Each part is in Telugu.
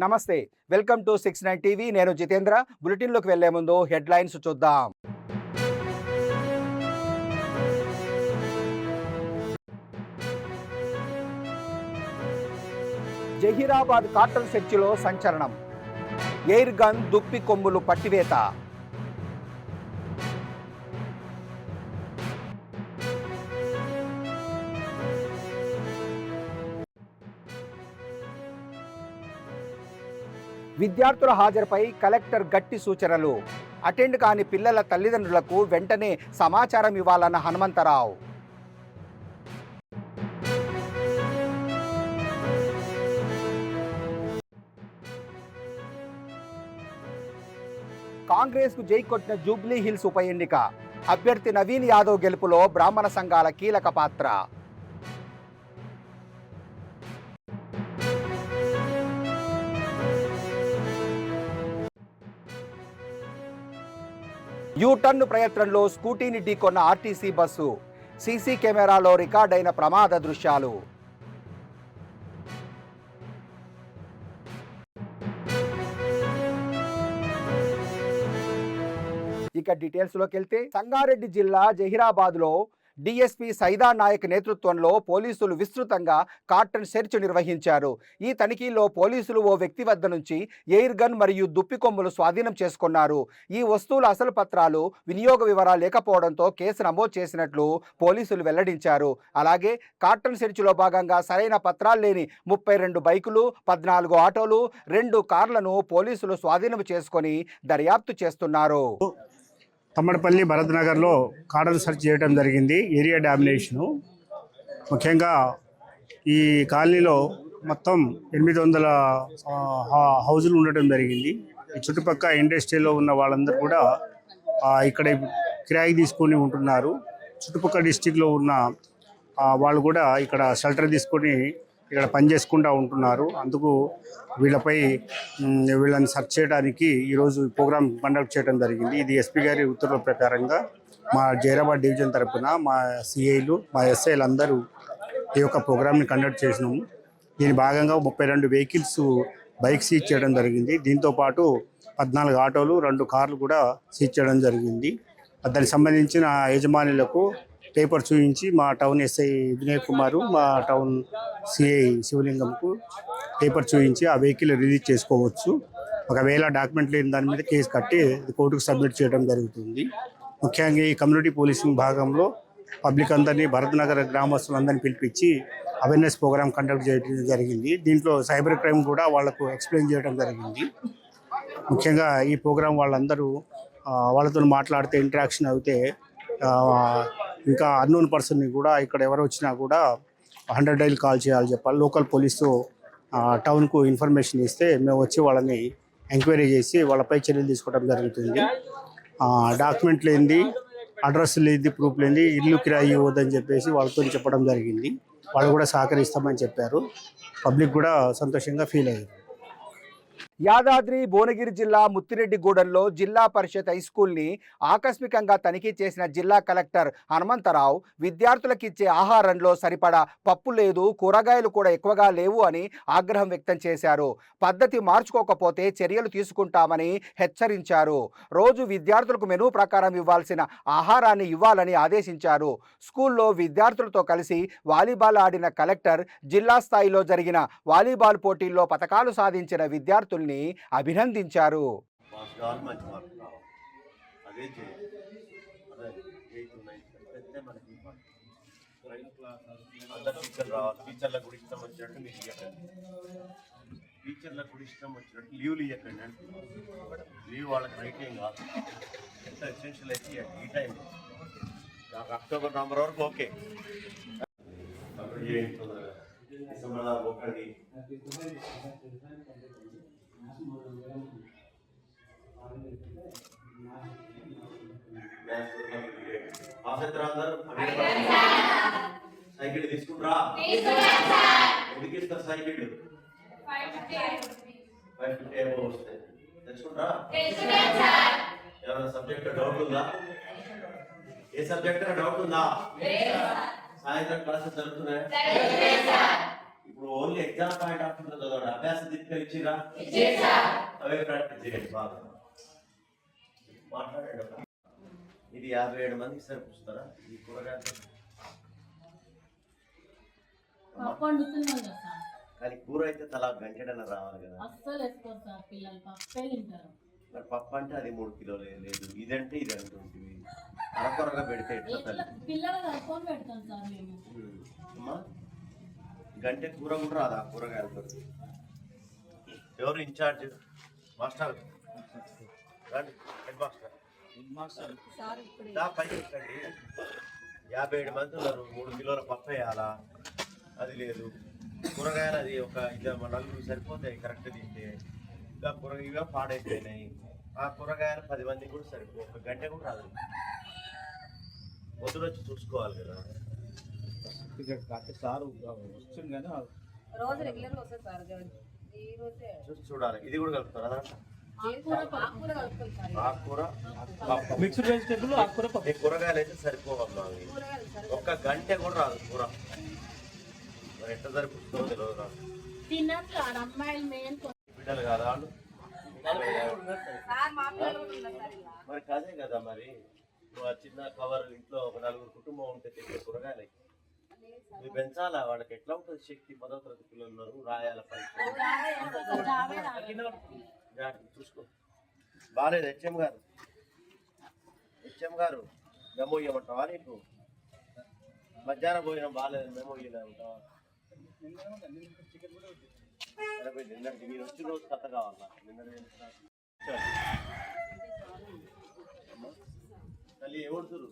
నమస్తే, వెల్కమ్ టు 69 టీవీ. నేను జితేంద్ర. బులెటిన్లోకి వెళ్లే ముందు హెడ్లైన్స్ చూద్దాం. జహీరాబాద్ కాటన్ సెర్చిలో సంచలనం. ఎయిర్ గన్ దుప్పి కొమ్ములు పట్టివేత. విద్యార్థుల హాజరుపై కలెక్టర్ గట్టి సూచనలు. అటెండ్ కాని పిల్లల తల్లిదండ్రులకు వెంటనే సమాచారం ఇవ్వాలన్న హనుమంతరావు. కాంగ్రెస్కు జై కొట్టిన జూబ్లీ హిల్స్ ఉప ఎన్నిక. అభ్యర్థి నవీన్ యాదవ్ గెలుపులో బ్రాహ్మణ సంఘాల కీలక పాత్ర. యూటర్న్ ప్రయత్నంలో స్కూటీని ఢీకొన్న ఆర్టీసీ బస్సు. సీసీ కెమెరాలో రికార్డైన ప్రమాద దృశ్యాలు. ఇక డీటెయిల్స్లోకి వెళ్తే, సంగారెడ్డి జిల్లా జహీరాబాద్లో డిఎస్పీ సైదా నాయక్ నేతృత్వంలో పోలీసులు విస్తృతంగా కార్టన్ సెర్చ్ నిర్వహించారు. ఈ తనిఖీలో పోలీసులు ఓ వ్యక్తి వద్ద నుంచి ఎయిర్ గన్ మరియు దుప్పి కొమ్ములు స్వాధీనం చేసుకున్నారు. ఈ వస్తువుల అసలు పత్రాలు, వినియోగ వివరాలు లేకపోవడంతో కేసు నమోదు చేసినట్లు పోలీసులు వెల్లడించారు. అలాగే కార్టన్ సెర్చ్లో భాగంగా సరైన పత్రాలు లేని 32 బైకులు, 14 ఆటోలు, 2 కార్లను పోలీసులు స్వాధీనం చేసుకొని దర్యాప్తు చేస్తున్నారు. తమ్మడపల్లి భరత్ నగర్లో కార్డన్ సెర్చ్ చేయడం జరిగింది. Area domination. ముఖ్యంగా ఈ కాలనీలో మొత్తం 800 హౌజులు ఉండటం జరిగింది. ఈ చుట్టుపక్కల ఇండస్ట్రీలో ఉన్న వాళ్ళందరూ కూడా ఇక్కడ కిరాయి తీసుకొని ఉంటున్నారు. చుట్టుపక్కల డిస్టిక్లో ఉన్న వాళ్ళు కూడా ఇక్కడ షెల్టర్ తీసుకొని ఇక్కడ పనిచేసుకుంటూ ఉంటున్నారు. అందుకు వీళ్ళని సెర్చ్ చేయడానికి ఈరోజు ప్రోగ్రామ్ కండక్ట్ చేయడం జరిగింది. ఇది ఎస్పీ గారి ఉత్తర్వుల ప్రకారంగా మా జైరాబాద్ డివిజన్ తరఫున మా సిఐలు, మా ఎస్ఐలు అందరూ ఈ యొక్క ప్రోగ్రామ్ని కండక్ట్ చేసినాము. దీని భాగంగా 32 వెహికల్స్ బైక్ సీజ్ చేయడం జరిగింది. దీంతోపాటు 14 ఆటోలు, 2 కార్లు కూడా సీజ్ చేయడం జరిగింది. దానికి సంబంధించిన యజమానులకు పేపర్ చూపించి మా టౌన్ ఎస్ఐ వినయ్ కుమారు, మా టౌన్ సిఐ శివలింగంకు పేపర్ చూపించి ఆ వెహికల్ రిలీజ్ చేసుకోవచ్చు. ఒకవేళ డాక్యుమెంట్ లేని దాని మీద కేసు కట్టి కోర్టుకు సబ్మిట్ చేయడం జరుగుతుంది. ముఖ్యంగా ఈ కమ్యూనిటీ పోలీసింగ్ భాగంలో పబ్లిక్ అందరినీ, భరత్ నగర్ గ్రామస్తులందరినీ పిలిపించి అవేర్నెస్ ప్రోగ్రామ్ కండక్ట్ చేయడం జరిగింది. దీంట్లో సైబర్ క్రైమ్ కూడా వాళ్లకు ఎక్స్ప్లెయిన్ చేయడం జరిగింది. ముఖ్యంగా ఈ ప్రోగ్రాం వాళ్ళందరూ వాళ్ళతో మాట్లాడితే, ఇంటరాక్షన్ అయితే ఇంకా అన్నోన్ పర్సన్ని కూడా ఇక్కడ ఎవరు వచ్చినా కూడా 100 డైల్ కాల్ చేయాలి చెప్పాలి. లోకల్ పోలీసు టౌన్కు ఇన్ఫర్మేషన్ ఇస్తే మేము వచ్చి వాళ్ళని ఎంక్వైరీ చేసి వాళ్ళపై చర్యలు తీసుకోవడం జరుగుతుంది. డాక్యుమెంట్ లేనిది, అడ్రస్ లేనిది, ప్రూఫ్ లేనిది ఇల్లు కిరాయి ఇవ్వద్దని చెప్పేసి వాళ్ళతో చెప్పడం జరిగింది. వాళ్ళు కూడా సహకరిస్తామని చెప్పారు. పబ్లిక్ కూడా సంతోషంగా ఫీల్ అయ్యారు. యాదాద్రి భువనగిరి జిల్లా ముత్తిరెడ్డిగూడెంలో జిల్లా పరిషత్ హైస్కూల్ని ఆకస్మికంగా తనిఖీ చేసిన జిల్లా కలెక్టర్ హనుమంతరావు విద్యార్థులకు ఇచ్చే ఆహారంలో సరిపడా పప్పు లేదు, కూరగాయలు కూడా ఎక్కువగా లేవు అని ఆగ్రహం వ్యక్తం చేశారు. పద్ధతి మార్చుకోకపోతే చర్యలు తీసుకుంటామని హెచ్చరించారు. రోజు విద్యార్థులకు మెనూ ప్రకారం ఇవ్వాల్సిన ఆహారాన్ని ఇవ్వాలని ఆదేశించారు. స్కూల్లో విద్యార్థులతో కలిసి వాలీబాల్ ఆడిన కలెక్టర్ జిల్లా స్థాయిలో జరిగిన వాలీబాల్ పోటీల్లో పతకాలు సాధించిన విద్యార్థుల్ని అభినందించారు. టీచర్లకు ఇష్టం వచ్చినట్టు లీవ్లు ఇవ్వకండి అంటే లీవ్ వాళ్ళకి రైట్ ఏం కాదు. ఎంత ఎసెన్షియల్ అయితే ఈ టైం అక్టోబర్ నవంబర్ వరకు ఓకే. డిసెంబర్ దాకా ఒకటి సైకిల్ తీసుకుంటారా? ఎందుకు ఇస్తారు సైకిల్? 550 వస్తాయి. తెచ్చుకుంటారా? ఏమైనా సబ్జెక్ట్ డౌట్ ఉందా? ఏ సబ్జెక్ట్ డౌట్ ఉందా? సాయంత్రం క్లాసెస్ జరుగుతున్నాయి. ఇప్పుడు only exam point of view చదవండి. అభ్యాస దీపిక ఇచ్చిరా, అవే ప్రాక్టీస్ చేయండి బాగా. మాట్లాడండి. ఇది 57 మందికి సరిపోస్తారా ఈ కూరగాయలు? పప్పు వండుతున్నాం కదా సార్. కానీ కూర అయితే తలా గంటెడన రావాలి కదా. అస్సలు వేసుకోరు సార్, పిల్లలు పప్పే తింటారు. మరి పప్పు అంటే అది 3 కిలోలు లేదు, ఇదంటే ఇది అంటుంటివి. అరకొరగా పెడితే ఎట్లా తల్లి? పిల్లలు కలుపుకొని పెడతాం సార్ మేము. అమ్మా గంటె కూర కూడా రాదు ఆ కూరగాయలతో. ఎవరు ఇన్ఛార్జ్? మాస్టర్ రండి, హెడ్ మాస్టర్. పైకి ఎక్కండి. 57 మంది ఉన్నారు, 3 కిలోల పప్పు వేయాలా? అది లేదు. కూరగాయలు అది ఒక ఇది నలుగురు సరిపోతాయి కరెక్ట్ తింటే. ఇంకా ఇవే పాడైపోయినాయి. ఆ కూరగాయలు 10 మందికి కూడా సరిపో, ఒక గంట కూడా రాదు. పొద్దున వచ్చి చూసుకోవాలి కదా. సార్ వస్తుంది కానీ రోజు రెగ్యులర్గా వస్తుంది సార్. ఈ రోజే చూసి చూడాలి. ఇది కూడా కలుపుతారా? ఆకుకూర కలుపుతుంది సార్. ఆకుకూర మిక్స్డ్ వెజిటేబుల్ ఆకుకూర ఈ కూరగాయలు అయితే సరిపోవమ్మా. అవి కూరగాయలు సరే ఒక్క గంట కూడా రాదు కూర. మరి ఎట్లా సరిపోతుందో తెలియదు నాకు. తిన్నట్లు ఆడ అమ్మాయిలు మెయిన్ బిడ్డలు కాదా వాళ్ళు? సార్ మా పిల్లలు కూడా ఉన్నారు సార్ ఇలా. మరి కాదే కదా. మరి నువ్వు ఆ చిన్న కవర్ ఇంట్లో ఒక 4 కుటుంబం ఉంటే తింటే కూరగాయలు మీరు పెంచాలా? వాళ్ళకి ఎట్లా ఉంటుంది శక్తి? 10వ తరగతి పిల్లలు ఉన్నారు, రాయాల పరీక్ష. చూసుకో. బాగాలేదు హెచ్ఎం గారు. హెచ్ఎం గారు మెమో ఇవ్వమంటావా? నీకు మధ్యాహ్నం భోజనం బాగాలేదు, మెమో ఇవ్వలేమంటావా? నిన్నటి మీరు వచ్చిన రోజు కథ కావాలా? తల్లి ఏమడుతురు?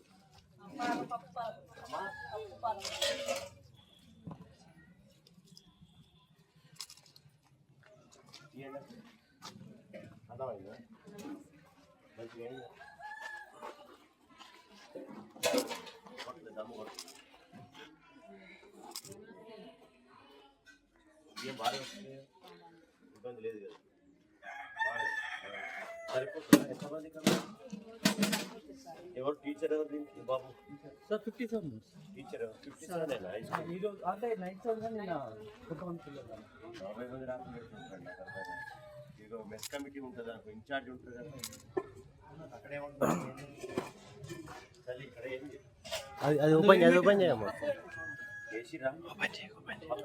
అర్థమైందా? మంచిగా దమ్ము కొడుతుంది. ఏం బాగా వస్తుంది, ఇబ్బంది లేదు కదా. బాగా సరిపోతుందా? ఎంతమంది కదా? ఎవరు టీచర్? ఎవరు దీనికి బాబు? Sir 57 teacher 57 high school. ఈరోజు అంటే 9,000 కానీ నేను కొంతమంది పిల్లలు 40 మంది రాకుండా ఇక మెస్ కమిటీ ఉంటుంది అనుకో, ఇన్ఛార్జ్ ఉంటుంది కదా. అక్కడే ఉంటుంది తల్లి. ఇక్కడ ఏంటి అది ఓపెన్ చేయమ్మా. వేసిరా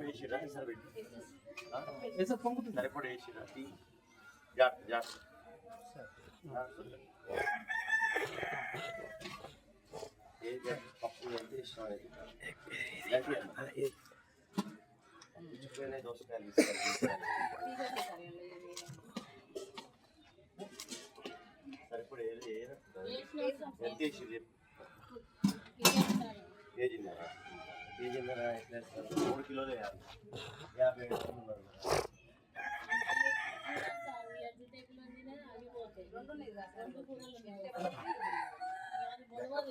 వేసిరా సార్ పెట్టి సార్ పొంగుతుంది. సరిపడ వేసిరా టీ జాగ్రత్త జాగ్రత్త. పప్పు ఎంత ఇష్టం అనేది దోసకాయలు సరిపడ ఎంత వేసి కేజీన్నర. కేజీన్నర ఎట్లా వేస్తారు? 3 కిలోలు వేయాలి. 57 మంది ఉన్నారు కదా.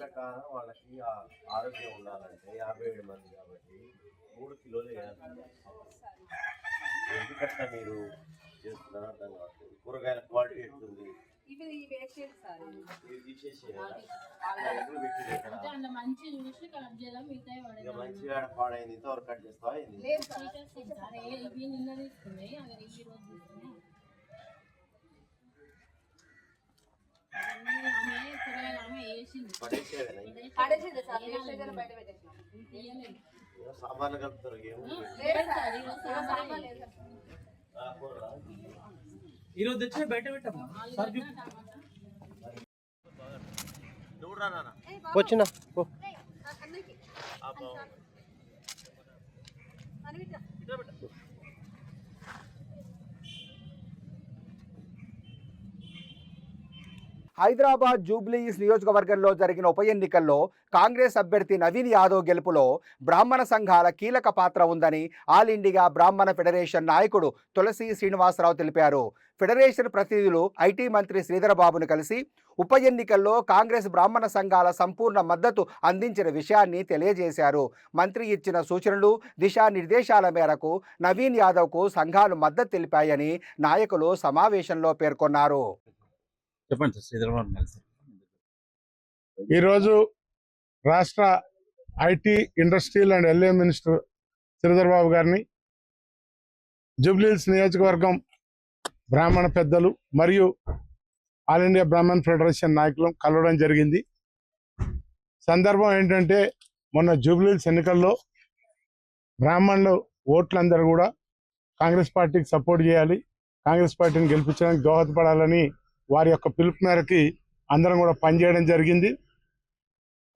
ప్రకారం వాళ్ళకి ఆరోగ్యం ఉండాలంటే 57 మంది కాబట్టి 3 కిలోలు వేయాలి. ఎందుకంటే మీరు చేస్తున్నారు అర్థం కావట్లేదు. కూరగాయల క్వాలిటీ ఎట్లుంది? ఇవి వేసేది సార్. ఇది తీసేసి మంచి చూసి కట్ చేద్దాం. ఇక మంచిగా పాడైంది ఇంతవరకు కట్ చేస్తావా? లేదు సార్. ఇవి నిన్న తీసుకున్నాయి, అవి ఈ రోజు తీసుకున్నాయి. పడేసేది సార్. వేసేది బయట పెట్టేసినాం. సామాన్లు కలుపుతారు. ఏమో ఈరోజు తెచ్చిన బయట పెట్టమ్మా. నువ్వు రా నాన్న. వచ్చిన హైదరాబాద్ జూబ్లీహిల్స్ నియోజకవర్గంలో జరిగిన ఉప ఎన్నికల్లో కాంగ్రెస్ అభ్యర్థి నవీన్ యాదవ్ గెలుపులో బ్రాహ్మణ సంఘాల కీలక పాత్ర ఉందని ఆల్ ఇండియా బ్రాహ్మణ ఫెడరేషన్ నాయకుడు తులసి శ్రీనివాసరావు తెలిపారు. ఫెడరేషన్ ప్రతినిధులు ఐటీ మంత్రి శ్రీధరబాబును కలిసి ఉప ఎన్నికల్లో కాంగ్రెస్ బ్రాహ్మణ సంఘాల సంపూర్ణ మద్దతు అందించిన విషయాన్ని తెలియజేశారు. మంత్రి ఇచ్చిన సూచనలు, దిశానిర్దేశాల మేరకు నవీన్ యాదవ్కు సంఘాలు మద్దతు తెలిపాయని నాయకులు సమావేశంలో పేర్కొన్నారు. చెప్పండి సార్. శ్రీధరబాబు ఈరోజు రాష్ట్ర IT industrial and LA minister Sridharbabu గారిని జూబ్లీహిల్స్ నియోజకవర్గం బ్రాహ్మణ పెద్దలు మరియు ఆల్ ఇండియా బ్రాహ్మణ్ ఫెడరేషన్ నాయకులు కలవడం జరిగింది. సందర్భం ఏంటంటే మొన్న జూబ్లీహిల్స్ ఎన్నికల్లో బ్రాహ్మణులు ఓట్లందరూ కూడా కాంగ్రెస్ పార్టీకి సపోర్ట్ చేయాలి, కాంగ్రెస్ పార్టీని గెలిపించడానికి దోహదపడాలని వారి యొక్క పిలుపు మేరకి అందరం కూడా పనిచేయడం జరిగింది.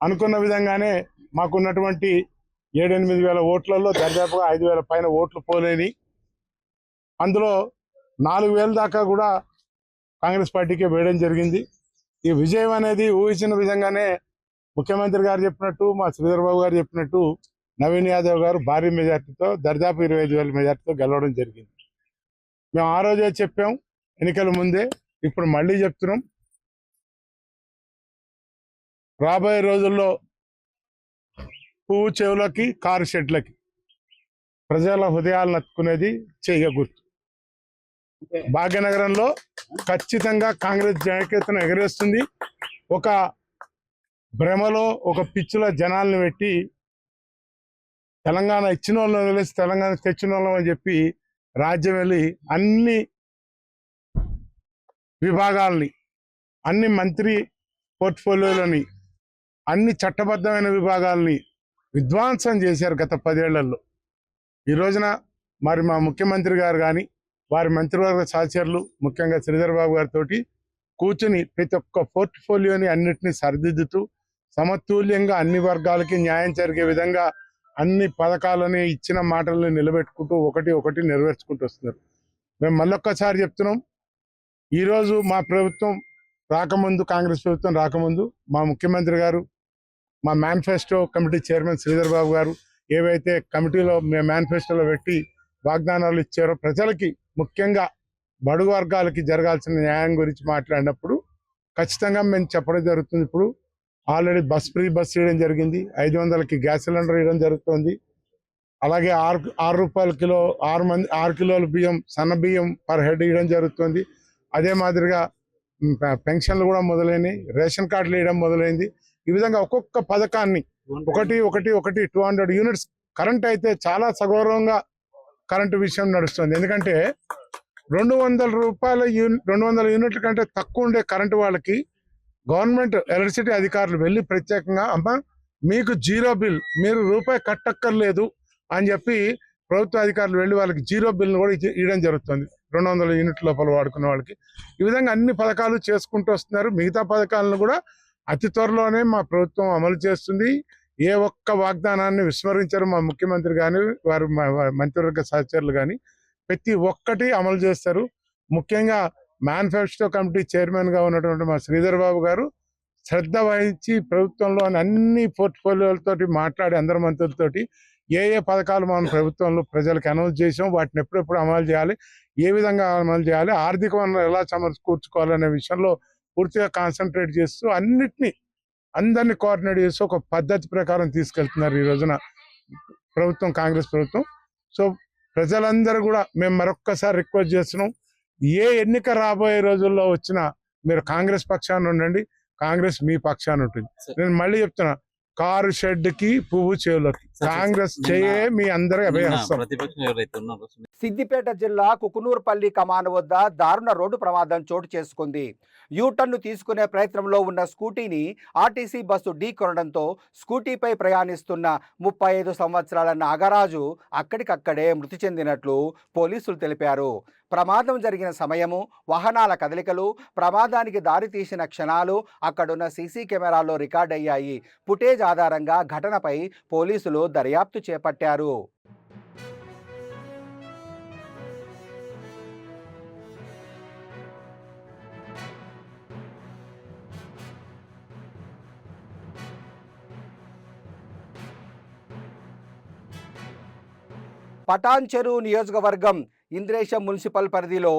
అనుకున్న విధంగానే మాకున్నటువంటి 7-8 వేల ఓట్లలో దాదాపుగా 5,000 పైన ఓట్లు పోలేని, అందులో 4,000 దాకా కూడా కాంగ్రెస్ పార్టీకే వేయడం జరిగింది. ఈ విజయం అనేది ఊహించిన విధంగానే ముఖ్యమంత్రి గారు చెప్పినట్టు, మా శ్రీధర్ బాబు గారు చెప్పినట్టు నవీన్ యాదవ్ గారు భారీ మెజార్టీతో దాదాపు 25,000 మెజార్టీతో గెలవడం జరిగింది. మేము ఆ రోజే చెప్పాం ఎన్నికల ముందే, ఇప్పుడు మళ్ళీ చెప్తున్నాం. రాబోయే రోజుల్లో పువ్వు చెవులకి కారు షెడ్లకి ప్రజల హృదయాలను నత్తుకునేది చేయగ గుర్తు. భాగ్యనగరంలో ఖచ్చితంగా కాంగ్రెస్ జనకేతను ఎగరేస్తుంది. ఒక భ్రమలో ఒక పిచ్చుల జనాలను పెట్టి తెలంగాణ ఇచ్చిన వాళ్ళని వదిలేసి తెలంగాణ తెచ్చిన వాళ్ళం అని చెప్పి రాజ్యం వెళ్ళి అన్ని విభాగాల్ని, అన్ని మంత్రి పోర్ట్ఫోలియోలని, అన్ని చట్టబద్ధమైన విభాగాల్ని విధ్వంసం చేశారు గత 10 ఏళ్లలో. ఈ రోజున మరి మా ముఖ్యమంత్రి గారు కానీ వారి మంత్రివర్గ సహచరులు ముఖ్యంగా శ్రీధర్ బాబు గారితో కూర్చుని ప్రతి ఒక్క పోర్ట్ఫోలియోని అన్నిటినీ సరిదిద్దుతూ సమతుల్యంగా అన్ని వర్గాలకి న్యాయం జరిగే విధంగా అన్ని పథకాలని ఇచ్చిన మాటలను నిలబెట్టుకుంటూ ఒకటి నెరవేర్చుకుంటూ వస్తున్నారు. మేము మళ్ళొక్కసారి చెప్తున్నాం, ఈరోజు మా ప్రభుత్వం రాకముందు, కాంగ్రెస్ ప్రభుత్వం రాకముందు మా ముఖ్యమంత్రి గారు, మా manifesto committee chairman Sridhar Babu గారు ఏవైతే కమిటీలో మేనిఫెస్టోలో పెట్టి వాగ్దానాలు ఇచ్చారో ప్రజలకి, ముఖ్యంగా బడుగు వర్గాలకి జరగాల్సిన న్యాయం గురించి మాట్లాడినప్పుడు ఖచ్చితంగా మేము చెప్పడం జరుగుతుంది. ఇప్పుడు ఆల్రెడీ ఫ్రీ బస్ ఇవ్వడం జరిగింది, 500కి గ్యాస్ సిలిండర్ ఇవ్వడం జరుగుతుంది. అలాగే 6 రూపాయల కిలో 6 కిలోల బియ్యం, సన్న బియ్యం పర్ హెడ్ ఇవ్వడం జరుగుతుంది. అదే మాదిరిగా పెన్షన్లు కూడా మొదలైనవి, రేషన్ కార్డులు ఇవ్వడం మొదలైంది. ఈ విధంగా ఒక్కొక్క పథకాన్ని ఒకటి 200 యూనిట్స్ కరెంట్ అయితే చాలా సగౌరవంగా కరెంటు విషయం నడుస్తుంది. ఎందుకంటే 200 యూనిట్ల కంటే తక్కువ ఉండే కరెంటు వాళ్ళకి గవర్నమెంట్ ఎలక్ట్రిసిటీ అధికారులు వెళ్ళి ప్రత్యేకంగా అమ్మ మీకు 0 బిల్, మీరు రూపాయి కట్టక్కర్లేదు అని చెప్పి ప్రభుత్వ అధికారులు వెళ్ళి వాళ్ళకి 0 బిల్ను కూడా ఇవ్వడం జరుగుతుంది 200 యూనిట్ల లోపల వాడుకున్న వాళ్ళకి. ఈ విధంగా అన్ని పథకాలు చేసుకుంటూ వస్తున్నారు. మిగతా పథకాలను కూడా అతి త్వరలోనే మా ప్రభుత్వం అమలు చేస్తుంది. ఏ ఒక్క వాగ్దానాన్ని విస్మరించారు మా ముఖ్యమంత్రి కానీ వారు మంత్రివర్గ సహచరులు కానీ, ప్రతి ఒక్కటి అమలు చేస్తారు. ముఖ్యంగా మేనిఫెస్టో కమిటీ చైర్మన్ గా ఉన్నటువంటి మా శ్రీధర్ బాబు గారు శ్రద్ధ వహించి ప్రభుత్వంలో అన్ని పోర్ట్ఫోలియోలతోటి మాట్లాడి అందరి మంత్రులతోటి ఏ పథకాలు మనం ప్రభుత్వంలో ప్రజలకు అనౌన్స్ చేసాం, వాటిని ఎప్పుడెప్పుడు అమలు చేయాలి, ఏ విధంగా అమలు చేయాలి, ఆర్థిక వనరులు ఎలా సమకూర్చుకోవాలనే విషయంలో పూర్తిగా కాన్సన్ట్రేట్ చేస్తూ అందరినీ కోఆర్డినేట్ చేస్తూ ఒక పద్ధతి ప్రకారం తీసుకెళ్తున్నారు ఈ రోజున ప్రభుత్వం, కాంగ్రెస్ ప్రభుత్వం. సో ప్రజలందరూ కూడా మేము మరొక్కసారి రిక్వెస్ట్ చేస్తున్నాం, ఏ ఎన్నిక రాబోయే రోజుల్లో వచ్చినా మీరు కాంగ్రెస్ పక్షాన ఉండండి, కాంగ్రెస్ మీ పక్షాన ఉంటుంది. నేను మళ్ళీ చెప్తున్నా, కారు షెడ్ కి పువ్వు చెవులకి కాంగ్రెస్ చేయే మీ అందరి అభయహస్తం. సిద్దిపేట జిల్లా కుకునూర్పల్లి కమాన్ వద్ద దారుణ రోడ్డు ప్రమాదం చోటు చేసుకుంది. యూటర్న్ను తీసుకునే ప్రయత్నంలో ఉన్న స్కూటీని ఆర్టీసీ బస్సు ఢీకొనడంతో స్కూటీపై ప్రయాణిస్తున్న 35 సంవత్సరాల నాగరాజు అక్కడికక్కడే మృతి చెందినట్లు పోలీసులు తెలిపారు. ప్రమాదం జరిగిన సమయము, వాహనాల కదలికలు, ప్రమాదానికి దారితీసిన క్షణాలు అక్కడున్న సీసీ కెమెరాల్లో రికార్డయ్యాయి. ఫుటేజ్ ఆధారంగా ఘటనపై పోలీసులు దర్యాప్తు చేపట్టారు. పటాన్చెరు నియోజకవర్గం ఇంద్రేశం మున్సిపల్ పరిధిలో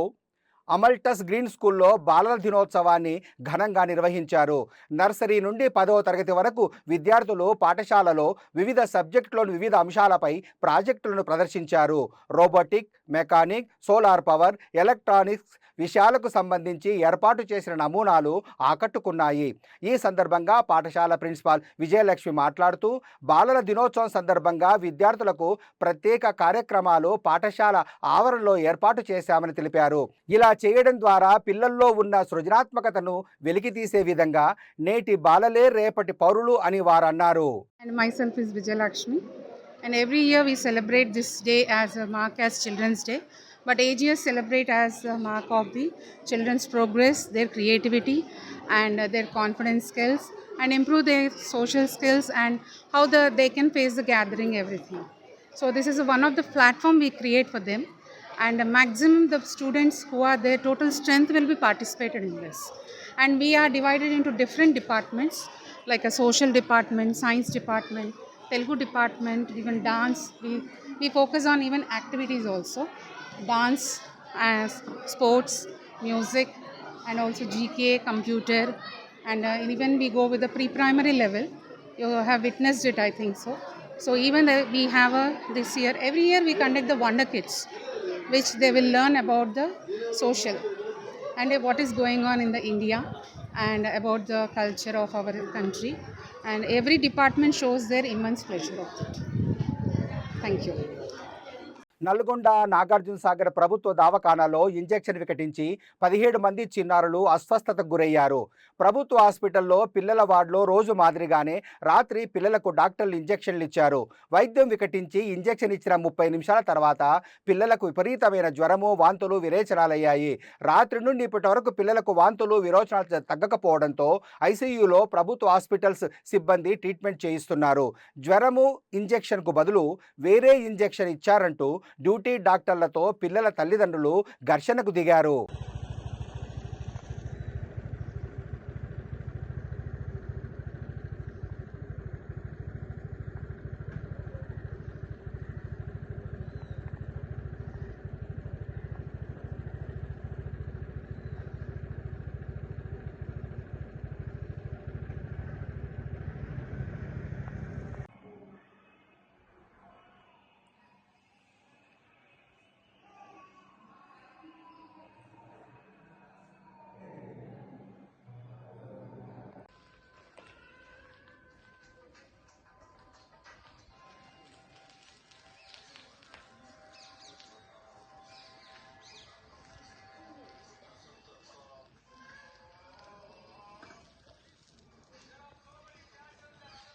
అమల్టస్ గ్రీన్ స్కూల్లో బాలల దినోత్సవాన్ని ఘనంగా నిర్వహించారు. నర్సరీ నుండి 10వ తరగతి వరకు విద్యార్థులు పాఠశాలలో వివిధ సబ్జెక్టులోని వివిధ అంశాలపై ప్రాజెక్టులను ప్రదర్శించారు. Robotic, mechanic, solar power, electronics విషయాలకు సంబంధించి ఏర్పాటు చేసిన నమూనాలు ఆకట్టుకున్నాయి. ఈ సందర్భంగా పాఠశాల ప్రిన్సిపాల్ విజయలక్ష్మి మాట్లాడుతూ బాలల దినోత్సవం సందర్భంగా విద్యార్థులకు ప్రత్యేక కార్యక్రమాలు పాఠశాల ఆవరణలో ఏర్పాటు చేశామని తెలిపారు. ఇలా చేయడం ద్వారా పిల్లల్లో ఉన్న సృజనాత్మకతను వెలికితీసే విధంగా నేటి బాలలే రేపటి పౌరులు అని వారన్నారు. And myself is Vijayalakshmi, and every year we celebrate this day as a mark as Children's Day, but AGS celebrate as a mark of the children's progress, their creativity and their confidence skills, and improve their social skills and how they can face the gathering, everything. So this is one of the platform we create for them, and maximum the students who are their total strength will be participated in this. And we are divided into different departments like a social department, science department, Telugu department, even dance. We focus on even activities also, dance, sports, music, and also GK, computer, and even we go with the pre-primary level. You have witnessed it, I think so. So even we have this year, every year we conduct the Wonder Kids, which they will learn about the social and what is going on in the India and about the culture of our country, and every department shows their immense pleasure of it. Thank you. Nalgonda Nagarjuna Sagar ప్రభుత్వ దవాఖానాలో ఇంజెక్షన్ వికటించి 17 మంది చిన్నారులు అస్వస్థతకు గురయ్యారు. ప్రభుత్వ హాస్పిటల్లో పిల్లల వార్డులో రోజు మాదిరిగానే రాత్రి పిల్లలకు డాక్టర్లు ఇంజెక్షన్లు ఇచ్చారు. వైద్యం వికటించి ఇంజెక్షన్ ఇచ్చిన 30 నిమిషాల తర్వాత పిల్లలకు విపరీతమైన జ్వరము, వాంతులు, విరేచనాలయ్యాయి. రాత్రి నుండి ఇప్పటి వరకు పిల్లలకు వాంతులు, విరోచనాలు తగ్గకపోవడంతో ఐసీయూలో ప్రభుత్వ హాస్పిటల్స్ సిబ్బంది ట్రీట్మెంట్ చేయిస్తున్నారు. జ్వరము ఇంజెక్షన్కు బదులు వేరే ఇంజెక్షన్ ఇచ్చారంటూ డ్యూటీ డాక్టర్లతో పిల్లల తల్లిదండ్రులు ఘర్షణకు దిగారు.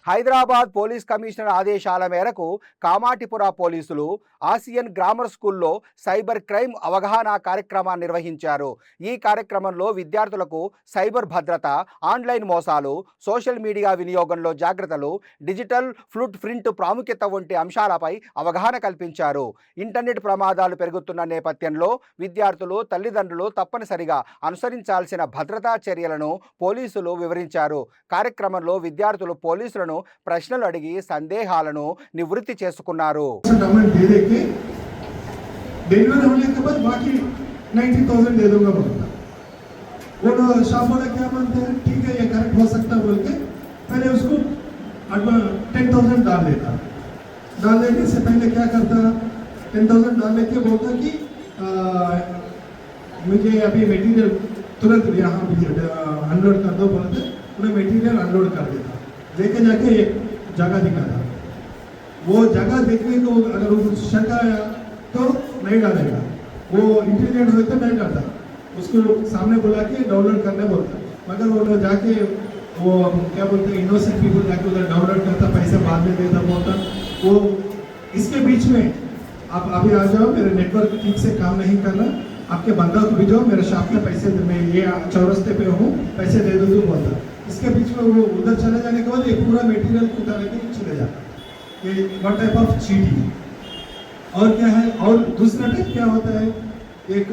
హైదరాబాద్ పోలీస్ కమిషనర్ ఆదేశాల మేరకు కామాటిపుర పోలీసులు ఆసియన్ గ్రామర్ స్కూల్లో సైబర్ క్రైమ్ అవగాహన కార్యక్రమాన్ని నిర్వహించారు. ఈ కార్యక్రమంలో విద్యార్థులకు సైబర్ భద్రత, ఆన్లైన్ మోసాలు, సోషల్ మీడియా వినియోగంలో జాగ్రత్తలు, డిజిటల్ ఫుట్ ప్రింట్ ప్రాముఖ్యత వంటి అంశాలపై అవగాహన కల్పించారు. ఇంటర్నెట్ ప్రమాదాలు పెరుగుతున్న నేపథ్యంలో విద్యార్థులు, తల్లిదండ్రులు తప్పనిసరిగా అనుసరించాల్సిన భద్రతా చర్యలను పోలీసులు వివరించారు. కార్యక్రమంలో విద్యార్థులు పోలీసులను ప్రశ్నలు అడిగి సందేహాలను నివృత్తి చేసుకున్నారు. डिलीवर होने के बाद बाकी 90,000 दे दूंगा बोलता। वो शॉप वाला क्या मानते हैं, ठीक है ये करेक्ट हो सकता बोल के पहले उसको 10,000 डाल देता। डाल देने से पहले क्या करता, 10,000 डालने के बोलता कि मुझे अभी मटेरियल तुरंत यहाँ अनलोड कर दो बोलते, उन्हें मटेरियल अनलोड कर देता। लेके जाके एक जगह दिखाता, वो जगह देखने को अगर वो शक आया तो नहीं डालेगा, वो इंटेलिजेंट हो तो नहीं डालता, उसको सामने बुला के डाउनलोड करने बोलता। मगर वो लोग जाके वो क्या बोलते हैं, इनोसेंट पीपल जाके उधर डाउनलोड करता, पैसा बाद में देता बोलता। वो इसके बीच में आप अभी आ जाओ, मेरा नेटवर्क ठीक से काम नहीं कर रहा, आपके बंदा को भी जाओ, मेरे शॉप में पैसे मैं ये चौरस्ते पे हूँ, पैसे दे दो तो बोलता। इसके बीच में वो उधर चले जाने के बाद ये पूरा मटेरियल उतार के चले जाता। ये वन टाइप ऑफ चीटिंग। और क्या है, और दूसरा टाइप क्या होता है, एक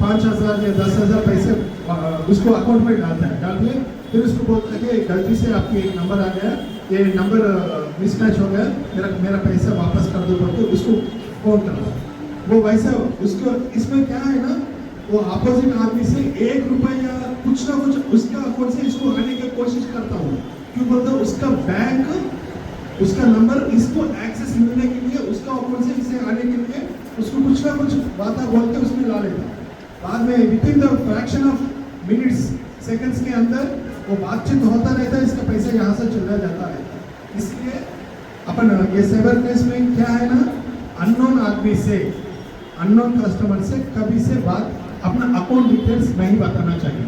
5,000 या 10,000 पैसे उसको अकाउंट में डालता है, डाल के फिर उसको बोलता है कि गलती से आपके एक नंबर आ गया, ये नंबर मिसमैच हो गया, मेरा पैसा वापस कर दो बोलते उसको फोन करना। वो वैसा उसको इसमें क्या है ना, वो अपोजिट आदमी से 1 रुपया कुछ ना कुछ उसका अकाउंट से इसको आने की कोशिश करता हूँ। क्यों बोलता हूँ? उसका बैंक, उसका नंबर इसको एक्सेस मिलने के लिए, उसका अकाउंट से इसे आने के लिए उसको कुछ ना कुछ बातें बोल के उसमें ला लेता। बाद में with in the fraction of minutes, seconds के अंदर वो बातचीत होता रहता है, इसका पैसा यहाँ से चला जाता है। इसलिए अपन ये साइबर क्राइम में क्या है ना, अननोन आदमी से, अननोन कस्टमर से कभी से बात अपना अकाउंट डिटेल्स नहीं बताना चाहिए,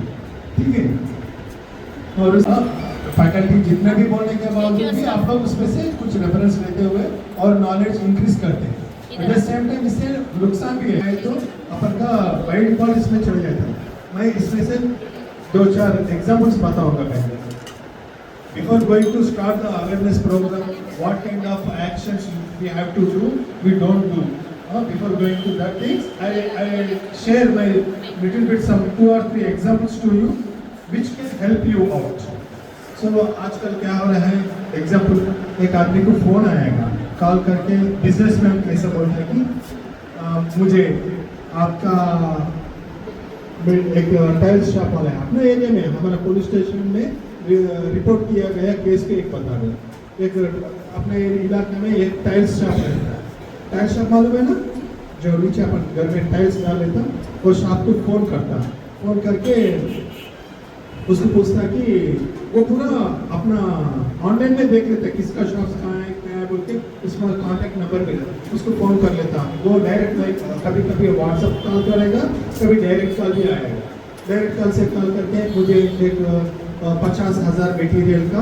ठीक है। और फैकल्टी जितने भी बोलने के बावजूद भी आप लोग उसमें से कुछ रेफरेंस लेते हुए और नॉलेज इंक्रीज करते हैं। एट द सेम टाइम इससे नुकसान भी है, तो अपन का बाय डिफॉल्ट इसमें चढ़ जाता है। मैं इसमें से 2-4 एग्जाम्पल्स बताऊंगा पहले। Before going to start the awareness program, what kind of actions we have to do, we don't do. Before going to that things, I share my little bit some 2 or 3 examples to you, which can help you out. So आजकल क्या हो रहा है, एग्जाम्पल एक आदमी को फोन आएगा, कॉल करके बिजनेस में हम कैसे बोलते हैं कि मुझे आपका एक टाइल्स शॉप वाला है अपने एरिया में, हमारा पुलिस स्टेशन में रिपोर्ट किया गया केस के एक बता रहे, एक अपने इलाके में एक टाइल्स शॉप रहता है। टाइल्स शॉप मालूम है ना, जो नीचे अपन घर में टाइल्स डाल लेता, वो शॉप को फोन करता, फोन करके उसको पूछता कि वो पूरा अपना ऑनलाइन में देख लेता किसका शॉप कहाँ है क्या है बोल के, उसमें कॉन्टैक्ट नंबर मिला, उसको फ़ोन कर लेता। वो डायरेक्ट कभी कभी व्हाट्सअप कॉल करेगा, कभी डायरेक्ट कॉल भी आएगा। डायरेक्ट कॉल से कॉल करके मुझे एक 50,000 मटेरियल का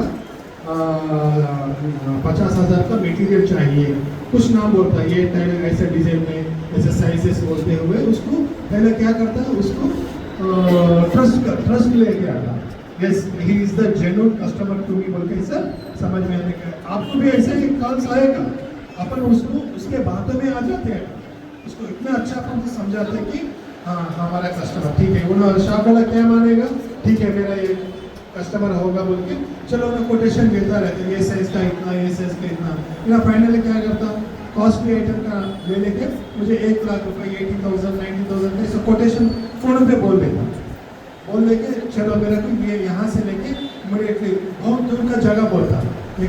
50,000 का मटेरियल चाहिए, कुछ नाम बोलता है, ये टाइल ऐसे डिजाइन में ऐसे साइजेस बोलते हुए उसको पहले क्या करता है, उसको ट्रस्ट लेके आता। Yes, he is the genuine customer to me बोल के सर समझ में आने का। आपको भी ऐसे ही कॉल्स आएगा, अपन उसको उसके बातों में आ जाते हैं, उसको इतना अच्छा अपन समझाते हैं कि हाँ हमारा कस्टमर ठीक है। उन्होंने शॉप वाला क्या मानेगा, ठीक है मेरा ये कस्टमर होगा बोल के चलो ना कोटेशन देता रहता है, ये साइज का इतना, ये साइज का इतना। फिर फाइनली क्या करता, कॉस्टली आइटम का ले लेके मुझे 1 लाख रुपए 80,000 90,000 का ऐसा कोटेशन फोन पे बोल देता, बोल लेके चलो मेरा को ये यहाँ से लेके मेरे बहुत दूर का जगह बोलता, ये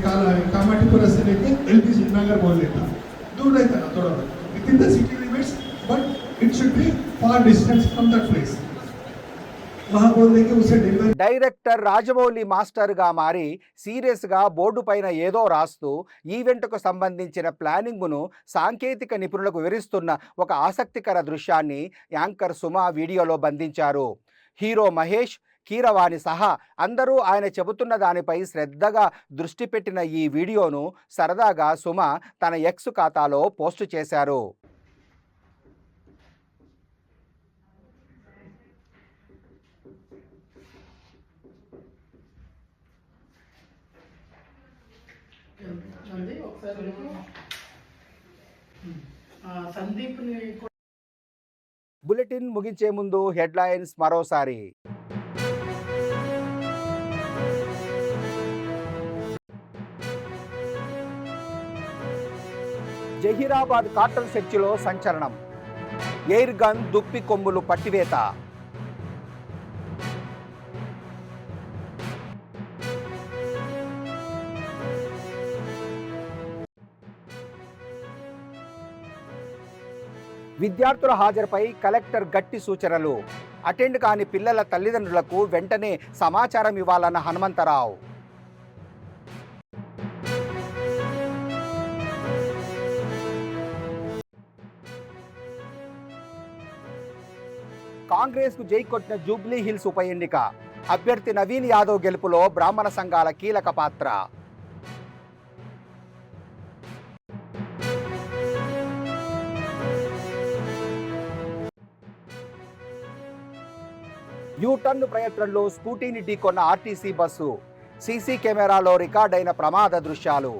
कामाटीपुरा से लेके LP नगर बोल लेता, दूर रहता ना थोड़ा with in the city limits, but it should be far distance from that place. वहाँ बोल देके उसे डिलीवरी। డైరెక్టర్ రాజమౌళి మాస్టర్గా మారి సీరియస్గా బోర్డు పైన ఏదో రాస్తూ ఈవెంట్కు సంబంధించిన ప్లానింగ్ను సాంకేతిక నిపుణులకు వివరిస్తున్న ఒక ఆసక్తికర దృశ్యాన్ని యాంకర్ సుమ వీడియోలో బంధించారు. హీరో మహేష్, కీరవాణి సహా అందరూ ఆయన చెబుతున్న దానిపై శ్రద్ధగా దృష్టి పెట్టిన ఈ వీడియోను సరదాగా సుమ తన ఎక్స్ ఖాతాలో పోస్టు చేశారు. బులెటిన్ ముగించే ముందు హెడ్లైన్స్ మరోసారి. జహీరాబాద్ కాటన్ సెర్చిలో సంచలనం, ఎయిర్ గన్ దుప్పి కొమ్ములు పట్టివేత. విద్యార్థుల హాజరుపై కలెక్టర్ గట్టి సూచనలు, అటెండ్ కాని పిల్లల తల్లిదండ్రులకు వెంటనే సమాచారం ఇవ్వాలన్న హనుమంతరావు. కాంగ్రెస్కు జై కొట్టిన జూబ్లీ హిల్స్ ఉప ఎన్నిక, అభ్యర్థి నవీన్ యాదవ్ గెలుపులో బ్రాహ్మణ సంఘాల కీలక పాత్ర. యూటర్న్ ప్రయత్నంలో స్కూటీని ఢీకొన్న ఆర్టీసీ బస్సు, సీసీ కెమెరాలో రికార్డైన ప్రమాద దృశ్యాలు.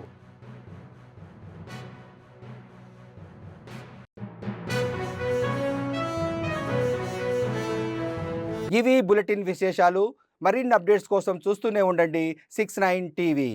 ఇవి బులెటిన్ విశేషాలు. మరిన్ని అప్డేట్స్ కోసం చూస్తూనే ఉండండి 69 టీవీ.